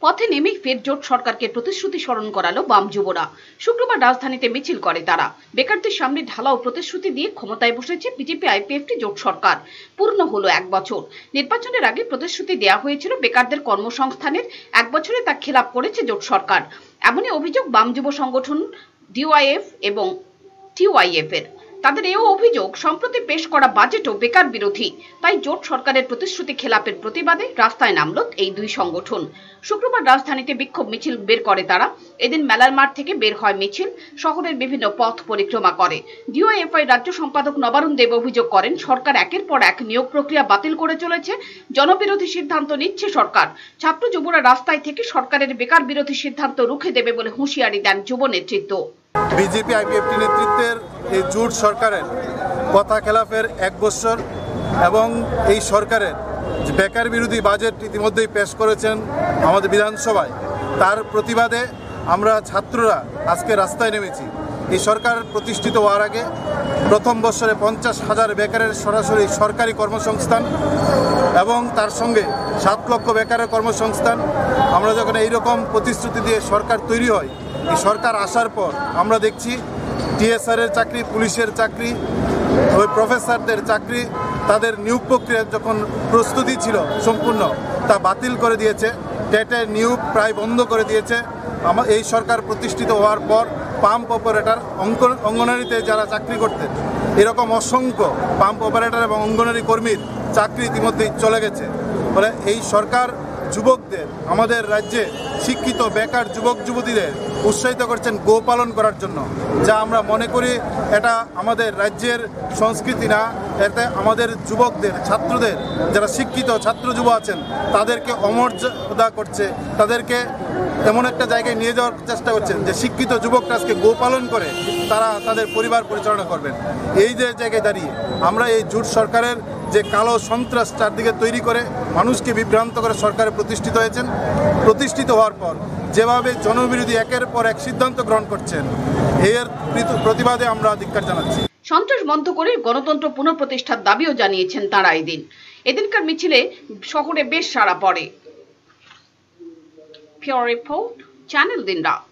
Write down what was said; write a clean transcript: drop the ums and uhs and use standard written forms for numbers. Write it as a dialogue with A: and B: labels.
A: পথে নেমেই ফের জোট সরকারকে প্রতিশ্রুতি স্মরণ করালো বাম যুবরা। শুক্রবার রাজধানীতে মিছিল করে তারা। বেকারদের সামনে ঢালাও প্রতিশ্রুতি দিয়ে ক্ষমতায় বসেছে বিজেপি আইপিএফটি জোট সরকার। পূর্ণ হলো 1 বছর। নির্বাচনের আগে প্রতিশ্রুতি দেওয়া হয়েছিল বেকারদের কর্মসংস্থানের, 1 বছরে তা খেলাপ করেছে জোট সরকার। এমনই অভিযোগ বাম যুব সংগঠন ডিওয়াইএফ এবং টিওয়াইএফ এর। তাদের এও অভিযোগ, সম্প্রতি পেশ করা বাজেটও বেকার বিরোধী। তাই জোট সরকারের প্রতিশ্রুতি খেলাপের প্রতিবাদে রাস্তায় নামল এই দুই সংগঠন। শুক্রবার রাজধানীতে বিক্ষোভ মিছিল বের করে তারা। এদিন মেলার মাঠ থেকে বের হয় মিছিল, শহরের বিভিন্ন পথ পরিক্রমা করে। ডিওএফআই রাজ্য সম্পাদক নবারুণ দেব অভিযোগ করেন, সরকার একের পর এক নিয়োগ প্রক্রিয়া বাতিল করে চলেছে, জনবিরোধী সিদ্ধান্ত নিচ্ছে সরকার। ছাত্র যুবরা রাস্তায় থেকে সরকারের বেকার বিরোধী সিদ্ধান্ত রুখে দেবে বলে হুঁশিয়ারি দেন যুব নেতৃত্ব।
B: বিজেপি আইপিএফটি নেতৃত্বের এই জোট সরকারের কথা খেলাফের 1 বছর এবং এই সরকারের বেকার বিরোধী বাজেট ইতিমধ্যেই পেশ করেছেন আমাদের বিধানসভায়। তার প্রতিবাদে আমরা ছাত্ররা আজকে রাস্তায় নেমেছি। এই সরকার প্রতিষ্ঠিত হওয়ার আগে প্রথম বছরে 50,000 বেকারের সরাসরি সরকারি কর্মসংস্থান এবং তার সঙ্গে 7 লক্ষ বেকারের কর্মসংস্থান। আমরা যখন এইরকম প্রতিশ্রুতি দিয়ে সরকার তৈরি হয়, এই সরকার আসার পর আমরা দেখছি টিএসআরের চাকরি, পুলিশের চাকরি, ওই প্রফেসরদের চাকরি, তাদের নিয়োগ প্রক্রিয়া যখন প্রস্তুতি ছিল সম্পূর্ণ, তা বাতিল করে দিয়েছে। টেটের নিয়োগ প্রায় বন্ধ করে দিয়েছে। এই সরকার প্রতিষ্ঠিত হওয়ার পর পাম্প অপারেটর, অঙ্গনারীতে যারা চাকরি করতেন, এরকম অসংখ্য পাম্প অপারেটর এবং অঙ্গনারী কর্মীর চাকরি ইতিমধ্যেই চলে গেছে। ফলে এই সরকার যুবকদের, আমাদের রাজ্যে শিক্ষিত বেকার যুবক যুবতীদের উৎসাহিত করছেন গোপালন করার জন্য, যা আমরা মনে করি এটা আমাদের রাজ্যের সংস্কৃতি না। এতে আমাদের যুবকদের, ছাত্রদের, যারা শিক্ষিত ছাত্র যুব আছেন, তাদেরকে অমর্যাদা করছে, তাদেরকে এমন একটা জায়গায় নিয়ে যাওয়ার চেষ্টা করছেন যে শিক্ষিত যুবকরা আজকে গোপালন করে তারা তাদের পরিবার পরিচালনা করবেন। এই যে জায়গায় দাঁড়িয়ে আমরা এই জোট সরকারের যে কালো সন্ত্রাস চারদিকে তৈরি করে মানুষকে বিভ্রান্ত করে সরকারে প্রতিষ্ঠিত হয়েছেন, প্রতিষ্ঠিত হওয়ার পর যেভাবে জনবিরোধী একের পর এক সিদ্ধান্ত গ্রহণ করছেন, এর প্রতিবাদে আমরা ধিক্কার জানাচ্ছি।
A: সন্ত্রাস বন্ধ করে গণতন্ত্র পুনঃপ্রতিষ্ঠার দাবিও জানিয়েছেন তারা। এদিনকার মিছিলে শহরে বেশ সাড়া পড়ে। রিপোর্ট চ্যানেল দিনরাত।